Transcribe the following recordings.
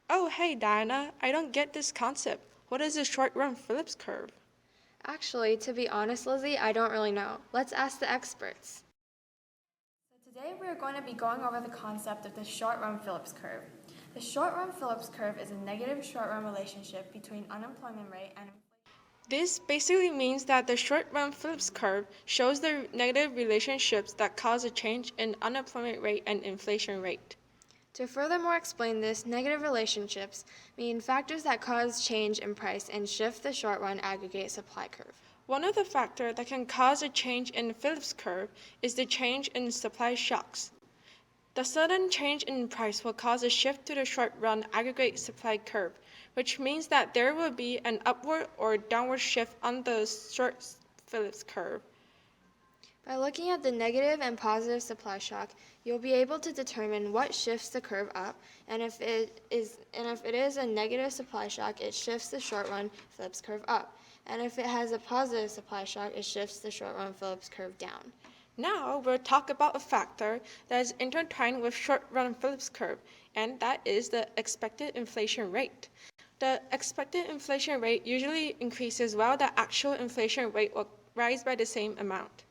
Oh, hey, Diana, I don't get this concept. What is a short-run Phillips curve? Actually, to be honest, Lizzie, I don't really know. Let's ask the experts. So today we are going to be going over the concept of the short-run Phillips curve. The short-run Phillips curve is a negative short-run relationship between unemployment rate and inflation. This basically means that the short-run Phillips curve shows the negative relationships that cause a change in unemployment rate and inflation rate. To furthermore explain this, negative relationships mean factors that cause change in price and shift the short-run aggregate supply curve. One of the factors that can cause a change in the Phillips curve is the change in supply shocks. The sudden change in price will cause a shift to the short-run aggregate supply curve, which means that there will be an upward or downward shift on the short Phillips curve. By looking at the negative and positive supply shock, you'll be able to determine what shifts the curve up, and if it is a negative supply shock, it shifts the short-run Phillips curve up, and if it has a positive supply shock, it shifts the short-run Phillips curve down. Now we'll talk about a factor that is intertwined with short-run Phillips curve, and that is the expected inflation rate. The expected inflation rate usually increases while the actual inflation rate will rise by the same amount.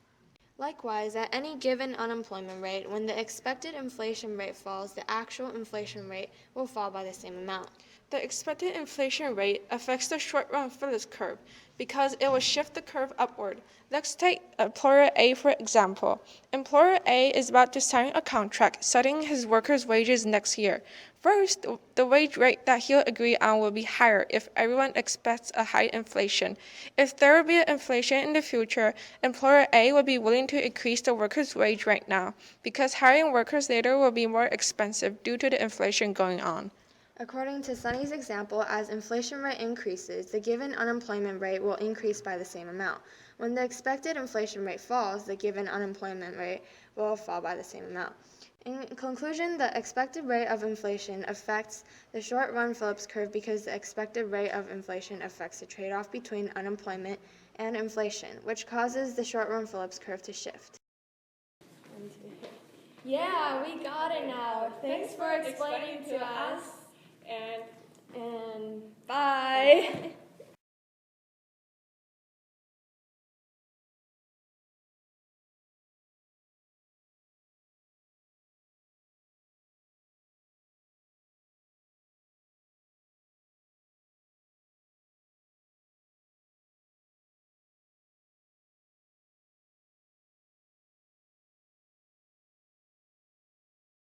Likewise, at any given unemployment rate, when the expected inflation rate falls, the actual inflation rate will fall by the same amount. The expected inflation rate affects the short-run Phillips curve because it will shift the curve upward. Let's take employer A for example. Employer A is about to sign a contract setting his workers' wages next year. First, the wage rate that he'll agree on will be higher if everyone expects a high inflation. If there will be an inflation in the future, employer A will be willing to increase the workers' wage right now because hiring workers later will be more expensive due to the inflation going on. According to Sunny's example, as inflation rate increases, the given unemployment rate will increase by the same amount. When the expected inflation rate falls, the given unemployment rate will fall by the same amount. In conclusion, the expected rate of inflation affects the short-run Phillips curve because the expected rate of inflation affects the trade-off between unemployment and inflation, which causes the short-run Phillips curve to shift. Yeah, we got it now. Thanks for explaining to us. And And bye.